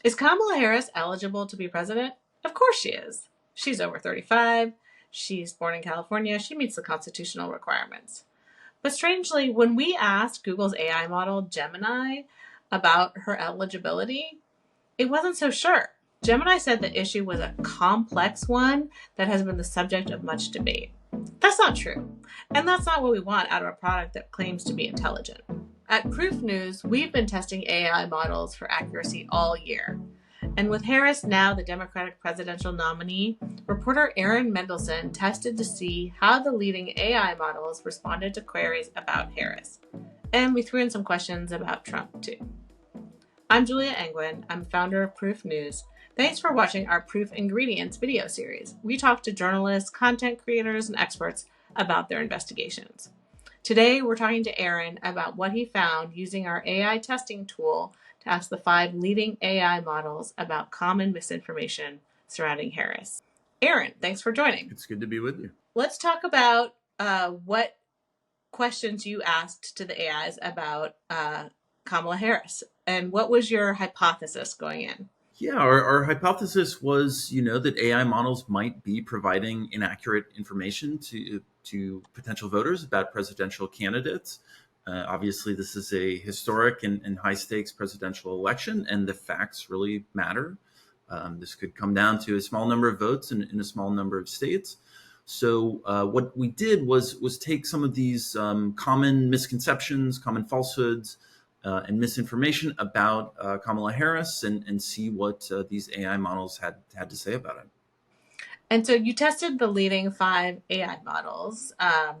Is Kamala Harris eligible to be president? Of course she is. She's over 35. She's born in California. She meets the constitutional requirements. But strangely, when we asked Google's AI model, Gemini, about her eligibility, it wasn't so sure. Gemini said the issue was a complex one that has been the subject of much debate. That's not true. And that's not what we want out of a product that claims to be intelligent. At Proof News, we've been testing AI models for accuracy all year. And with Harris now the Democratic presidential nominee, reporter Aaron Mendelson tested to see how the leading AI models responded to queries about Harris. And we threw in some questions about Trump, too. I'm Julia Angwin. I'm founder of Proof News. Thanks for watching our Proof Ingredients video series. We talk to journalists, content creators, and experts about their investigations. Today, we're talking to Aaron about what he found using our AI testing tool to ask the 5 leading AI models about common misinformation surrounding Harris. Aaron, thanks for joining. It's good to be with you. Let's talk about what questions you asked to the AIs about Kamala Harris. And what was your hypothesis going in? Yeah, our hypothesis was, that AI models might be providing inaccurate information to potential voters about presidential candidates. Obviously, this is a historic and high-stakes presidential election, and the facts really matter. This could come down to a small number of votes in a small number of states. So what we did was take some of these common misconceptions, common falsehoods, and misinformation about Kamala Harris and see what these AI models had to say about it. And so you tested the leading 5 AI models,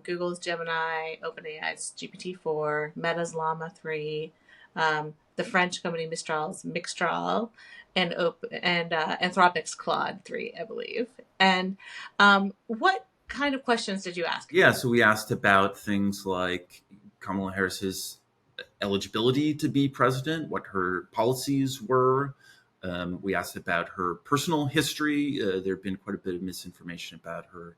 Google's Gemini, OpenAI's GPT-4, Meta's Llama 3, the French company Mistral's Mixtral, and Anthropic's Claude 3, I believe. And what kind of questions did you ask? Yeah, so we asked about things like Kamala Harris's eligibility to be president, what her policies were. We asked about her personal history. There had been quite a bit of misinformation about her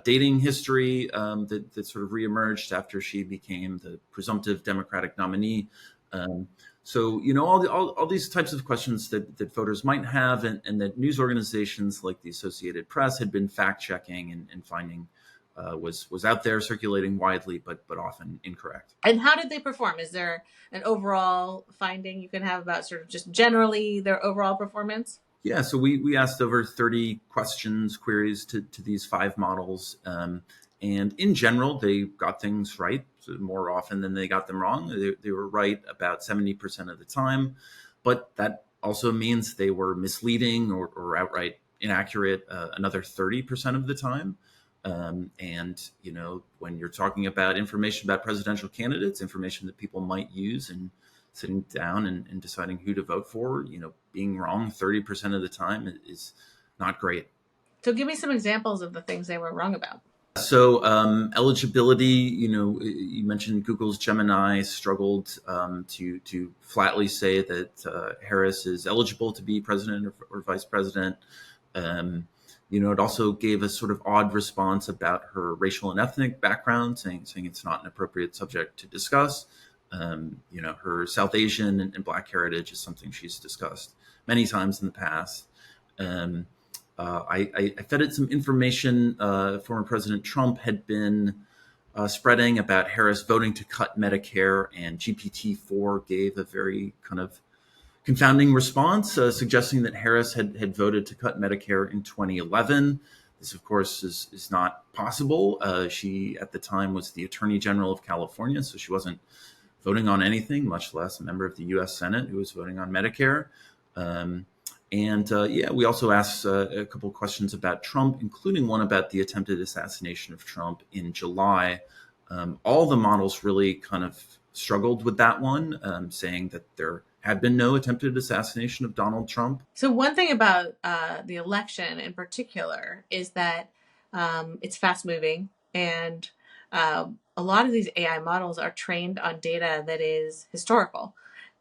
dating history that sort of reemerged after she became the presumptive Democratic nominee. So, all these types of questions that voters might have and that news organizations like the Associated Press had been fact-checking and finding was out there circulating widely, but often incorrect. And how did they perform? Is there an overall finding you can have about sort of just generally their overall performance? Yeah, so we asked over 30 queries to these 5 models. And in general, they got things right more often than they got them wrong. They were right about 70% of the time. But that also means they were misleading or outright inaccurate another 30% of the time. And, when you're talking about information about presidential candidates, information that people might use in sitting down and deciding who to vote for, being wrong 30% of the time is not great. So give me some examples of the things they were wrong about. So eligibility, you mentioned Google's Gemini struggled to flatly say that Harris is eligible to be president or vice president. It also gave a sort of odd response about her racial and ethnic background, saying it's not an appropriate subject to discuss. Her South Asian and Black heritage is something she's discussed many times in the past. I fed it some information former President Trump had been spreading about Harris voting to cut Medicare, and GPT-4 gave a very kind of confounding response, suggesting that Harris had voted to cut Medicare in 2011. This, of course, is not possible. She, at the time, was the Attorney General of California, so she wasn't voting on anything, much less a member of the U.S. Senate who was voting on Medicare. We also asked a couple of questions about Trump, including one about the attempted assassination of Trump in July. All the models really kind of struggled with that one, saying that there had been no attempted assassination of Donald Trump. So one thing about the election in particular is that it's fast moving, and a lot of these AI models are trained on data that is historical.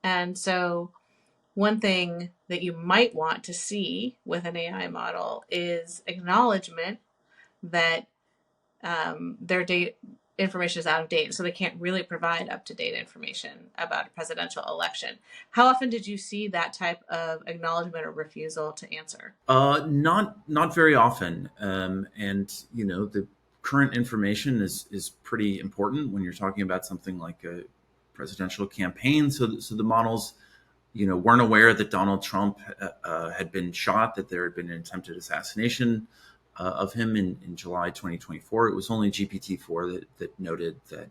And so one thing that you might want to see with an AI model is acknowledgement that their data, information is out of date, so they can't really provide up-to-date information about a presidential election. How often did you see that type of acknowledgement or refusal to answer? Not very often, and the current information is pretty important when you're talking about something like a presidential campaign. So the models, weren't aware that Donald Trump had been shot, that there had been an attempted assassination of him in July 2024. It was only GPT-4 that noted that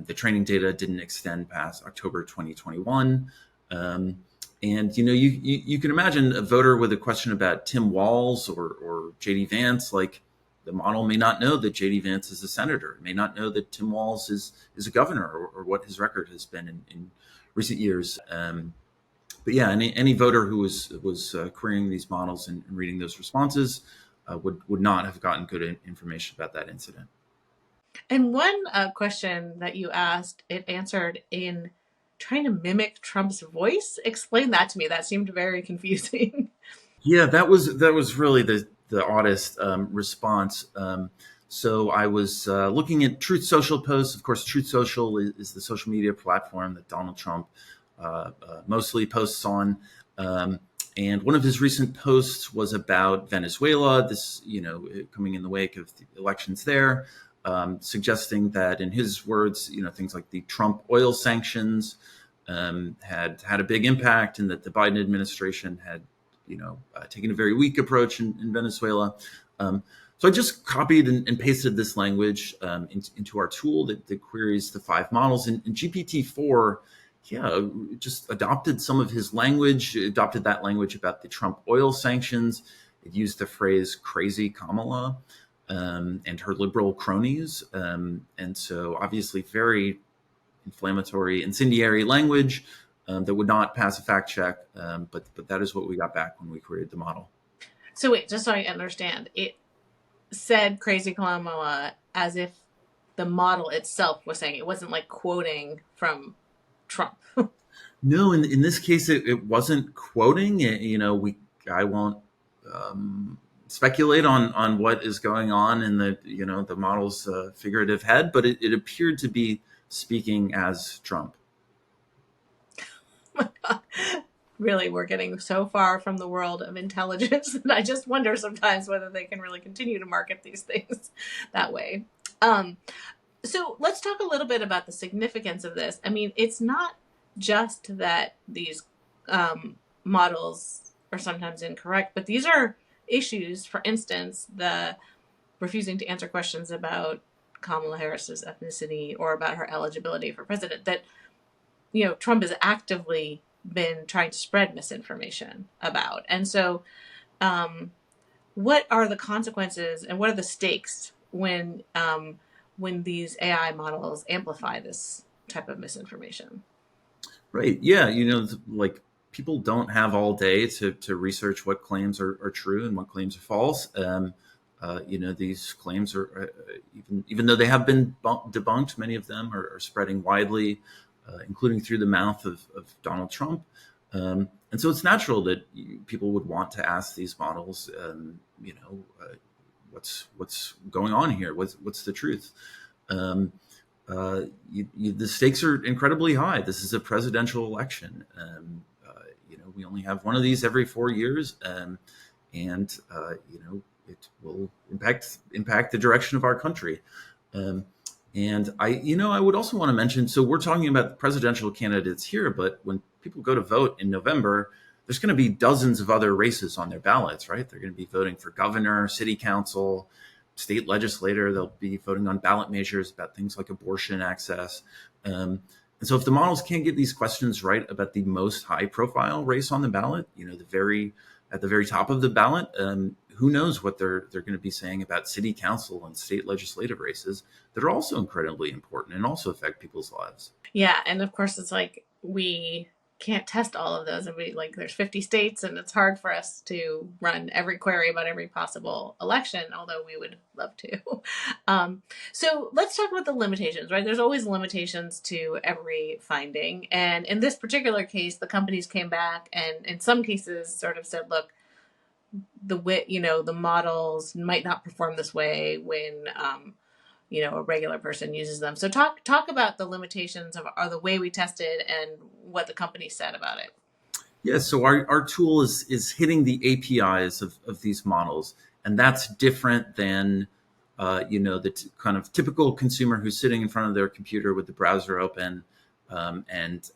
the training data didn't extend past October 2021. And you can imagine a voter with a question about Tim Walz or JD Vance. Like, the model may not know that JD Vance is a senator, it may not know that Tim Walz is a governor, or what his record has been in recent years. But yeah, any voter who was querying these models and reading those responses would not have gotten good information about that incident. And one question that you asked, it answered in trying to mimic Trump's voice. Explain that to me. That seemed very confusing. Yeah, that was really the oddest response. So I was looking at Truth Social posts. Of course, Truth Social is the social media platform that Donald Trump mostly posts on. And one of his recent posts was about Venezuela, this, coming in the wake of the elections there, suggesting that, in his words, things like the Trump oil sanctions had a big impact, and that the Biden administration had, taken a very weak approach in Venezuela. So I just copied and pasted this language into our tool that queries the 5 models. And GPT-4, just adopted some of his language, adopted that language about the Trump oil sanctions. It used the phrase "crazy Kamala" and her liberal cronies. And so obviously very inflammatory, incendiary language that would not pass a fact check. But that is what we got back when we created the model. So wait, just so I understand, it said "crazy Kamala" as if the model itself was saying it. It wasn't like quoting from Trump. No, in this case, it wasn't quoting. I won't speculate on what is going on in the model's figurative head, but it appeared to be speaking as Trump. Really, we're getting so far from the world of intelligence that I just wonder sometimes whether they can really continue to market these things that way. So let's talk a little bit about the significance of this. I mean, it's not just that these models are sometimes incorrect, but these are issues. For instance, the refusing to answer questions about Kamala Harris's ethnicity or about her eligibility for president that, Trump has actively been trying to spread misinformation about. And so what are the consequences and what are the stakes when these AI models amplify this type of misinformation? Right. Yeah. Like, people don't have all day to research what claims are true and what claims are false. These claims are, even though they have been debunked, many of them are spreading widely, including through the mouth of Donald Trump. And so it's natural that people would want to ask these models, what's going on here? What's the truth? The stakes are incredibly high. This is a presidential election. We only have one of these every 4 years, and it will impact the direction of our country. And I would also want to mention, so we're talking about presidential candidates here, but when people go to vote in November, there's going to be dozens of other races on their ballots, right? They're going to be voting for governor, city council, state legislator. They'll be voting on ballot measures about things like abortion access. And so if the models can't get these questions right about the most high-profile race on the ballot, at the very top of the ballot, who knows what they're going to be saying about city council and state legislative races that are also incredibly important and also affect people's lives. Yeah, and of course it's like we can't test all of those, and there's 50 states, and it's hard for us to run every query about every possible election, although we would love to. So let's talk about the limitations, right? There's always limitations to every finding, and in this particular case, the companies came back and in some cases sort of said, look, the models might not perform this way when a regular person uses them. So talk about the limitations of the way we tested and what the company said about it. Yeah, so our tool is hitting the APIs of these models, and that's different than the kind of typical consumer who's sitting in front of their computer with the browser open and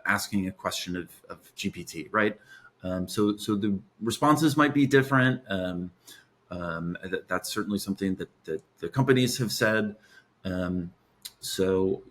asking a question of GPT, right? So the responses might be different. That's certainly something that the companies have said. So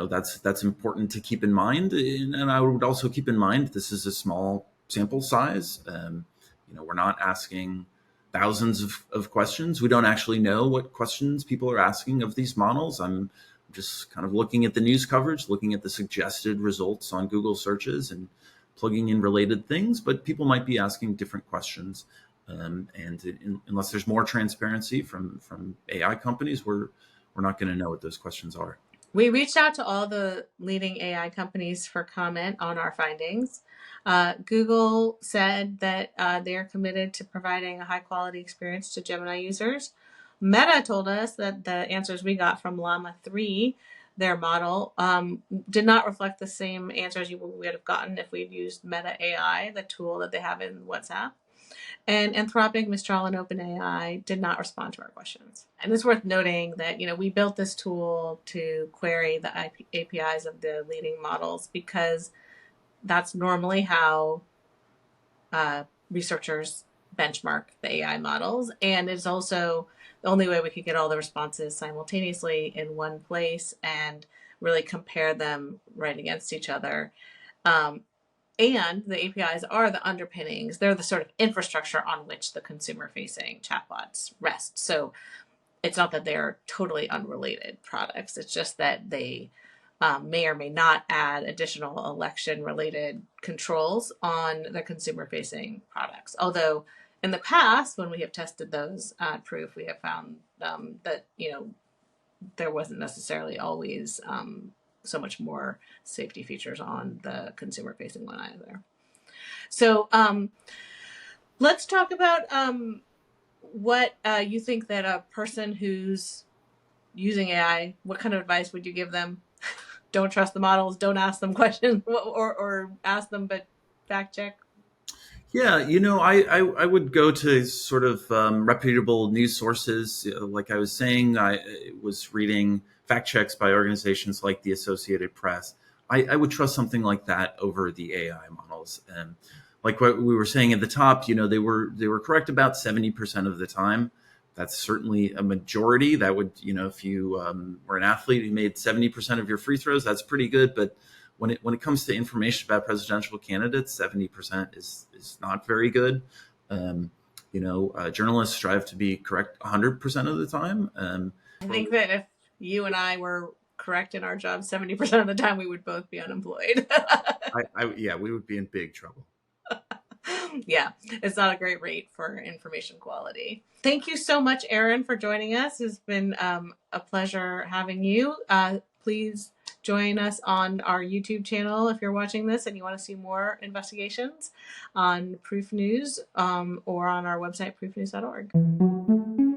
that's important to keep in mind, and I would also keep in mind this is a small sample size. We're not asking thousands of questions. We don't actually know what questions people are asking of these models. I'm just kind of looking at the news coverage, looking at the suggested results on Google searches, and plugging in related things. But people might be asking different questions, unless there's more transparency from AI companies, we're not going to know what those questions are. We reached out to all the leading AI companies for comment on our findings. Google said that they are committed to providing a high quality experience to Gemini users. Meta told us that the answers we got from Llama 3, their model, did not reflect the same answers we would have gotten if we'd used Meta AI, the tool that they have in WhatsApp. And Anthropic, Mistral, and OpenAI did not respond to our questions. And it's worth noting that, we built this tool to query the APIs of the leading models because that's normally how researchers benchmark the AI models. And it's also the only way we could get all the responses simultaneously in one place and really compare them right against each other. And the APIs are the underpinnings. They're the sort of infrastructure on which the consumer-facing chatbots rest. So it's not that they're totally unrelated products. It's just that they may or may not add additional election-related controls on the consumer-facing products. Although in the past, when we have tested those proof, we have found that there wasn't necessarily always so much more safety features on the consumer-facing one either. So let's talk about what you think that a person who's using AI, what kind of advice would you give them? Don't trust the models, don't ask them questions, or ask them, but fact check. Yeah, I would go to sort of reputable news sources. Like I was saying, I was reading fact checks by organizations like the Associated Press. I would trust something like that over the AI models. And like what we were saying at the top, they were correct about 70% of the time. That's certainly a majority. That would, if you were an athlete who made 70% of your free throws, that's pretty good. But when it comes to information about presidential candidates, 70% is not very good. Journalists strive to be correct 100% of the time. I think that if you and I were correct in our job 70% of the time, we would both be unemployed. Yeah, we would be in big trouble. Yeah, it's not a great rate for information quality. Thank you so much, Aaron, for joining us. It's been a pleasure having you. Please join us on our YouTube channel if you're watching this and you want to see more investigations on Proof News or on our website, proofnews.org.